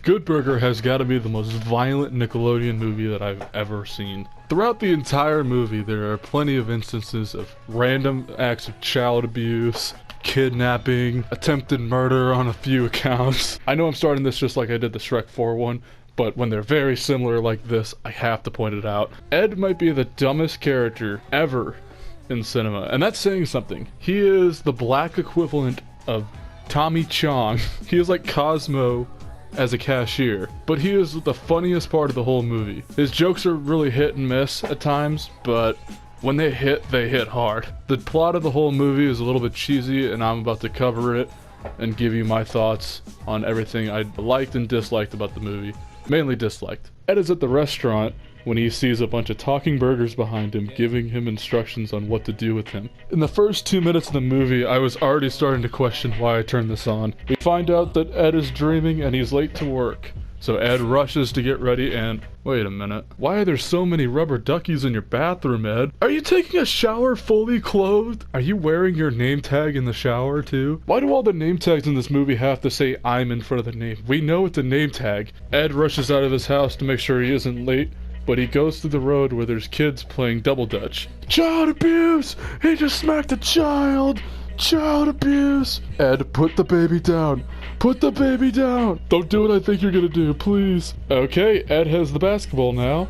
Good Burger has got to be the most violent Nickelodeon movie that I've ever seen. Throughout the entire movie, there are plenty of instances of random acts of child abuse, kidnapping, attempted murder on a few accounts. I know I'm starting this just like I did the Shrek 4 one, but when they're very similar like this, I have to point it out. Ed might be the dumbest character ever in cinema, and that's saying something. He is the black equivalent of Tommy Chong. He is like Cosmo as a cashier, but he is the funniest part of the whole movie. His jokes are really hit and miss at times, but when they hit hard. The plot of the whole movie is a little bit cheesy, and I'm about to cover it and give you my thoughts on everything I liked and disliked about the movie. Mainly disliked. Ed is at the restaurant when he sees a bunch of talking burgers behind him giving him instructions on what to do with him. In the first 2 minutes of the movie, I was already starting to question why I turned this on. We find out that Ed is dreaming and he's late to work. So Ed rushes to get ready and... Wait a minute. Why are there so many rubber duckies in your bathroom, Ed? Are you taking a shower fully clothed? Are you wearing your name tag in the shower too? Why do all the name tags in this movie have to say I'm in front of the name? We know it's a name tag. Ed rushes out of his house to make sure he isn't late, but he goes to the road where there's kids playing double dutch. Child abuse! He just smacked a child! Child abuse! Ed, put the baby down. Put the baby down! Don't do what I think you're gonna do, please. Okay, Ed has the basketball now.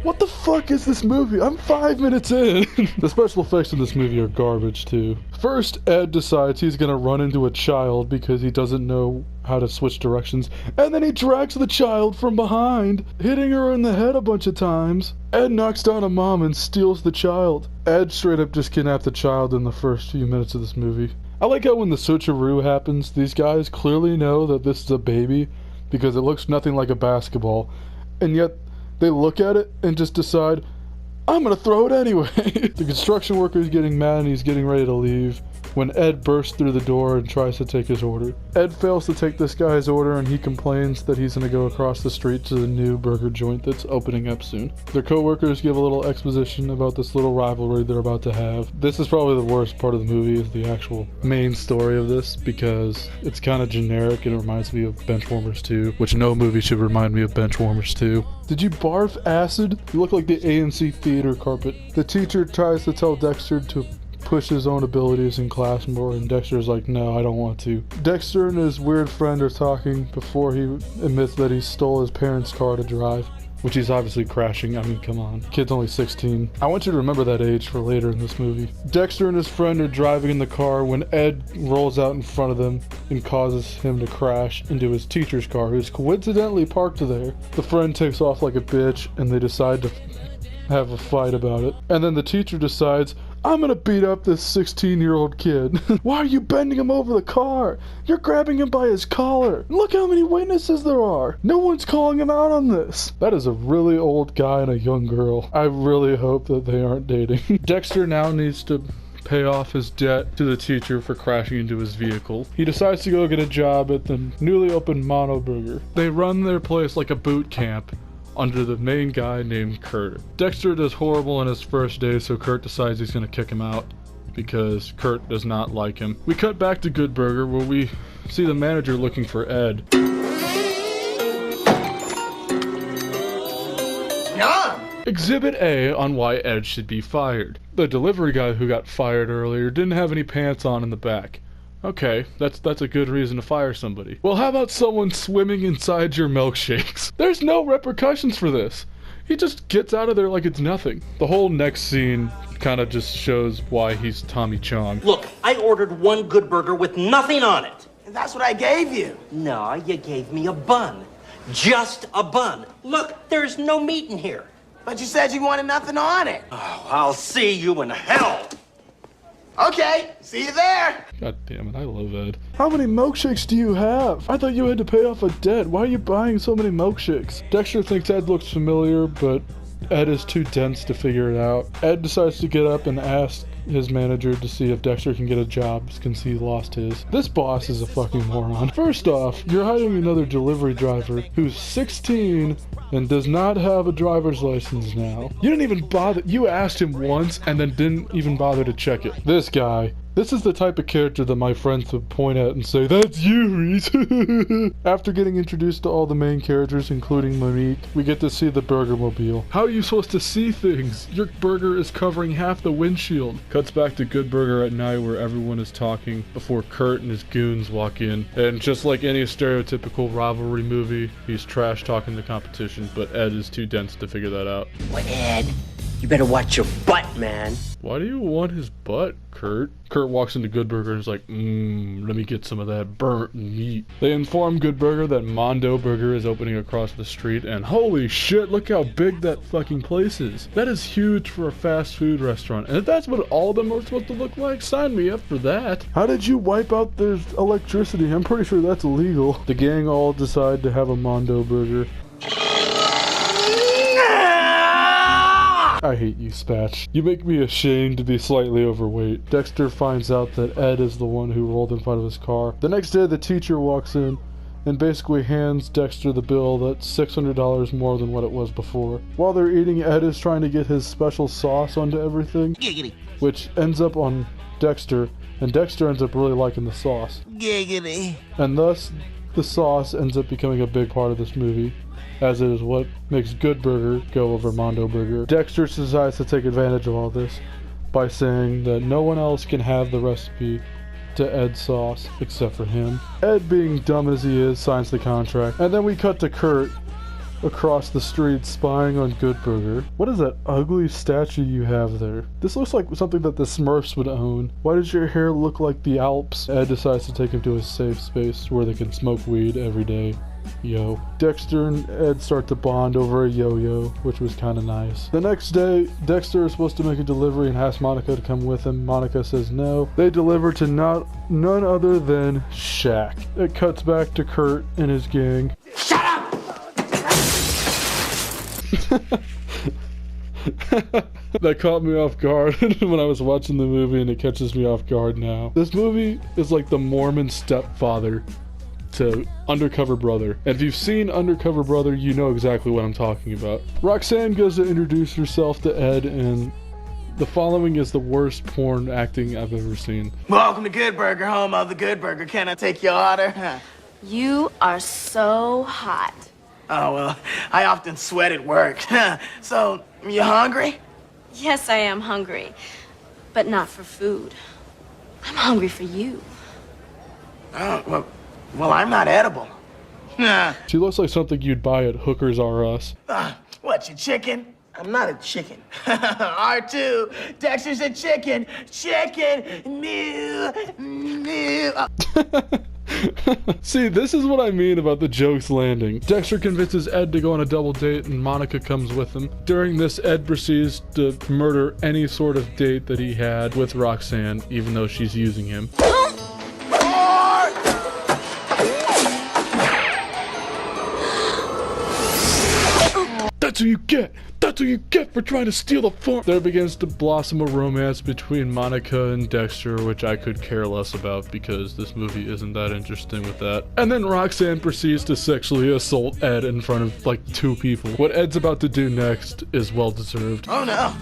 What the fuck is this movie? I'm 5 minutes in! The special effects in this movie are garbage too. First, Ed decides he's gonna run into a child because he doesn't know how to switch directions, and then he drags the child from behind, hitting her in the head a bunch of times. Ed knocks down a mom and steals the child. Ed straight up just kidnapped the child in the first few minutes of this movie. I like how when the switcheroo happens, these guys clearly know that this is a baby because it looks nothing like a basketball, and yet they look at it and just decide, I'm gonna throw it anyway. The construction worker is getting mad and he's getting ready to leave when Ed bursts through the door and tries to take his order. Ed fails to take this guy's order and he complains that he's gonna go across the street to the new burger joint that's opening up soon. Their co-workers give a little exposition about this little rivalry they're about to have. This is probably the worst part of the movie, is the actual main story of this, because it's kind of generic and it reminds me of Benchwarmers 2, which no movie should remind me of Benchwarmers 2. Did you barf acid? You look like the AMC theater carpet. The teacher tries to tell Dexter to push his own abilities in class more, and Dexter's like, no, I don't want to. Dexter and his weird friend are talking before he admits that he stole his parents' car to drive, which he's obviously crashing. I mean, come on. Kid's only 16. I want you to remember that age for later in this movie. Dexter and his friend are driving in the car when Ed rolls out in front of them and causes him to crash into his teacher's car, who's coincidentally parked there. The friend takes off like a bitch and they decide to have a fight about it. And then the teacher decides, I'm gonna beat up this 16-year-old kid. Why are you bending him over the car? You're grabbing him by his collar. Look how many witnesses there are. No one's calling him out on this. That is a really old guy and a young girl. I really hope that they aren't dating. Dexter now needs to pay off his debt to the teacher for crashing into his vehicle. He decides to go get a job at the newly opened Mondo Burger. They run their place like a boot camp under the main guy named Kurt. Dexter does horrible on his first day, so Kurt decides he's gonna kick him out because Kurt does not like him. We cut back to Good Burger where we see the manager looking for Ed. Yeah. Exhibit A on why Ed should be fired. The delivery guy who got fired earlier didn't have any pants on in the back. Okay, that's a good reason to fire somebody. Well, how about someone swimming inside your milkshakes? There's no repercussions for this. He just gets out of there like it's nothing. The whole next scene kind of just shows why he's Tommy Chong. Look, I ordered one Good Burger with nothing on it. And that's what I gave you. No, you gave me a bun. Just a bun. Look, there's no meat in here. But you said you wanted nothing on it. Oh, I'll see you in hell. Okay, see you there. God damn it, I love Ed. How many milkshakes do you have? I thought you had to pay off a debt. Why are you buying so many milkshakes? Dexter thinks Ed looks familiar, but Ed is too dense to figure it out. Ed decides to get up and ask his manager to see if Dexter can get a job since he lost his. This boss is a fucking moron. First off, you're hiring another delivery driver who's 16 and does not have a driver's license now. You didn't even bother. You asked him once and then didn't even bother to check it. This guy This is the type of character that my friends would point at and say, "That's you, Reese." After getting introduced to all the main characters, including Monique, we get to see the Burger Mobile. How are you supposed to see things? Your burger is covering half the windshield. Cuts back to Good Burger at night where everyone is talking before Kurt and his goons walk in. And just like any stereotypical rivalry movie, he's trash talking the competition, but Ed is too dense to figure that out. Well, Ed, you better watch your butt, man. Why do you want his butt, Kurt? Kurt walks into Good Burger and is like, let me get some of that burnt meat. They inform Good Burger that Mondo Burger is opening across the street, and holy shit, look how big that fucking place is. That is huge for a fast food restaurant, and if that's what all of them are supposed to look like, sign me up for that. How did you wipe out their electricity? I'm pretty sure that's illegal. The gang all decide to have a Mondo Burger. I hate you, Spatch. You make me ashamed to be slightly overweight. Dexter finds out that Ed is the one who rolled in front of his car. The next day, the teacher walks in and basically hands Dexter the bill that's $600 more than what it was before. While they're eating, Ed is trying to get his special sauce onto everything, Giggity. which ends up on Dexter, and Dexter ends up really liking the sauce. Giggity. And thus, the sauce ends up becoming a big part of this movie, as it is what makes Good Burger go over Mondo Burger. Dexter decides to take advantage of all this by saying that no one else can have the recipe to Ed's sauce except for him. Ed, being dumb as he is, signs the contract, and then we cut to Kurt across the street spying on Good Burger. What is that ugly statue you have there? This looks like something that the Smurfs would own. Why does your hair look like the Alps? Ed decides to take him to a safe space where they can smoke weed every day. Yo. Dexter and Ed start to bond over a yo-yo, which was kind of nice. The next day, Dexter is supposed to make a delivery and asks Monica to come with him. Monica says no. They deliver to none other than Shaq. It cuts back to Kurt and his gang. Shut up! That caught me off guard when I was watching the movie, and it catches me off guard now. This movie is like the Mormon stepfather to Undercover Brother. And if you've seen Undercover Brother, you know exactly what I'm talking about. Roxanne goes to introduce herself to Ed, and the following is the worst porn acting I've ever seen. Welcome to Good Burger, home of the Good Burger. Can I take your order? You are so hot. Oh, well, I often sweat at work. So, you hungry? Yes, I am hungry, but not for food. I'm hungry for you. Oh, well, I'm not edible. She looks like something you'd buy at Hookers R Us. What, you chicken? I'm not a chicken. R2, Dexter's a chicken. Chicken, moo, moo. See, this is what I mean about the jokes landing. Dexter convinces Ed to go on a double date, and Monica comes with him. During this, Ed proceeds to murder any sort of date that he had with Roxanne, even though she's using him. That's what you get! That's what you get for trying to steal the farm! There begins to blossom a romance between Monica and Dexter, which I could care less about because this movie isn't that interesting with that. And then Roxanne proceeds to sexually assault Ed in front of like 2 people. What Ed's about to do next is well deserved. Oh, no.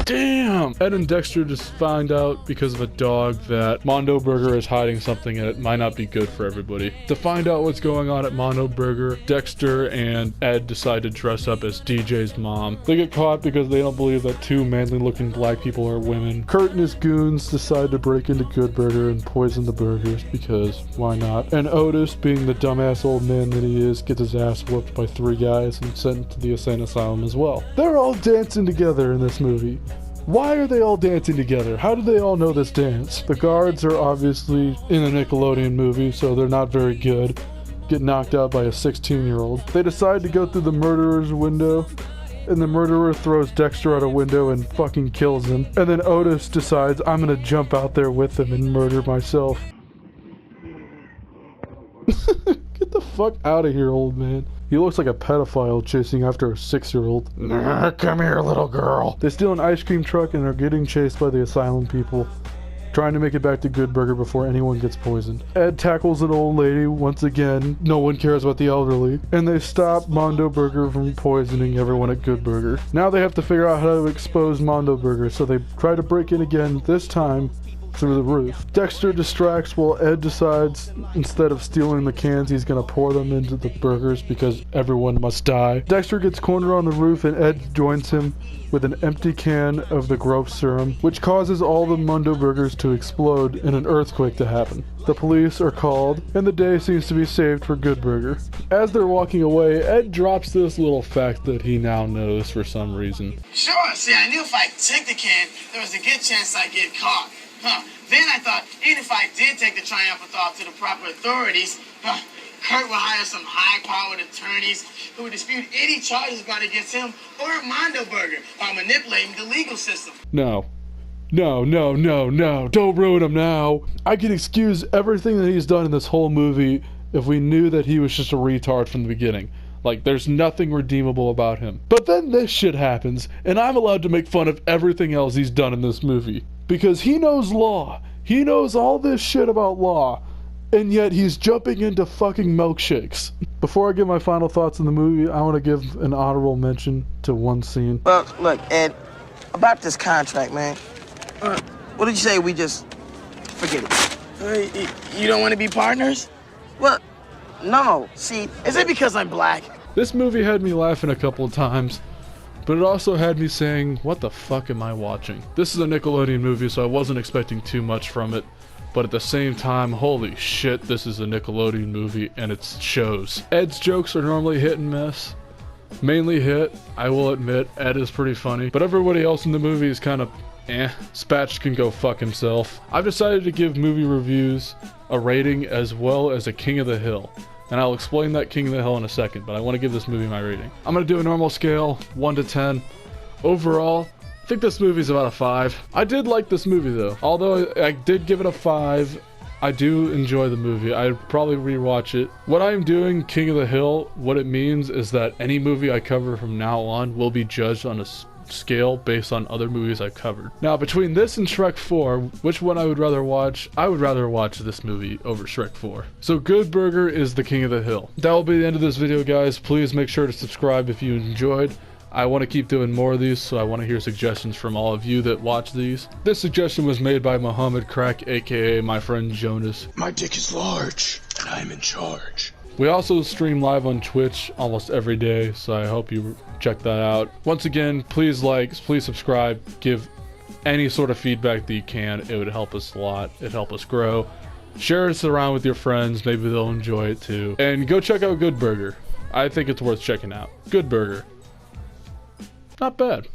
Damn! Ed and Dexter just find out because of a dog that Mondo Burger is hiding something and it might not be good for everybody. To find out what's going on at Mondo Burger, Dexter and Ed decide to dress up as DJ's mom. They get caught because they don't believe that 2 manly looking black people are women. Kurt and his goons decide to break into Good Burger and poison the burgers because why not? And Otis, being the dumbass old man that he is, gets his ass whooped by 3 guys and sent to the insane asylum as well. They're all dancing together in this movie. Why are they all dancing together? How do they all know this dance? The guards are obviously in a Nickelodeon movie, so they're not very good. Get knocked out by a 16-year-old. They decide to go through the murderer's window, and the murderer throws Dexter out a window and fucking kills him. And then Otis decides, I'm gonna jump out there with him and murder myself. Get the fuck out of here, old man. He looks like a pedophile chasing after a 6-year-old. Come here, little girl. They steal an ice cream truck and are getting chased by the asylum people. trying to make it back to Good Burger before anyone gets poisoned. Ed tackles an old lady once again. No one cares about the elderly. And they stop Mondo Burger from poisoning everyone at Good Burger. Now they have to figure out how to expose Mondo Burger, so they try to break in again, this time through the roof. Dexter distracts while Ed decides instead of stealing the cans, he's gonna pour them into the burgers because everyone must die. Dexter gets cornered on the roof and Ed joins him with an empty can of the growth serum, which causes all the Mondo burgers to explode and an earthquake to happen. The police are called, and the day seems to be saved for Good Burger. As they're walking away, Ed drops this little fact that he now knows for some reason. Sure, see, I knew if I took the can, there was a good chance I'd get caught. Then I thought, even if I did take the triamphethol to the proper authorities, Kurt will hire some high-powered attorneys who would dispute any charges brought against him or Mondo Burger while manipulating the legal system. No. No, don't ruin him now. I can excuse everything that he's done in this whole movie if we knew that he was just a retard from the beginning. Like, there's nothing redeemable about him. But then this shit happens, and I'm allowed to make fun of everything else he's done in this movie. Because he knows law. He knows all this shit about law. And yet he's jumping into fucking milkshakes. Before I give my final thoughts on the movie, I want to give an honorable mention to one scene. Well, look, Ed, about this contract, man. What did you say? We just forget it. You don't want to be partners? Well, no. See, is it because I'm black? This movie had me laughing a couple of times, but it also had me saying, what the fuck am I watching? This is a Nickelodeon movie, so I wasn't expecting too much from it. But at the same time, holy shit, this is a Nickelodeon movie, and it shows. Ed's jokes are normally hit and miss. Mainly hit, I will admit, Ed is pretty funny. But everybody else in the movie is kind of Spatch can go fuck himself. I've decided to give movie reviews a rating as well as a King of the Hill. And I'll explain that King of the Hill in a second, but I want to give this movie my rating. I'm going to do a normal scale, 1 to 10. Overall, I think this movie's about a 5. I did like this movie though. Although I did give it a 5, I do enjoy the movie. I'd probably rewatch it. What I'm doing, King of the Hill, what it means is that any movie I cover from now on will be judged on a scale based on other movies I've covered. Now, between this and Shrek 4, which one I would rather watch? I would rather watch this movie over Shrek 4. So Good Burger is the King of the Hill. That will be the end of this video, guys. Please make sure to subscribe if you enjoyed. I want to keep doing more of these, so I want to hear suggestions from all of you that watch these. This suggestion was made by Muhammad Crack, aka my friend Jonas. My dick is large, and I'm in charge. We also stream live on Twitch almost every day, so I hope you check that out. Once again, please like, please subscribe, give any sort of feedback that you can. It would help us a lot. It'd help us grow. Share this around with your friends. Maybe they'll enjoy it too. And go check out Good Burger. I think it's worth checking out. Good Burger. Not bad.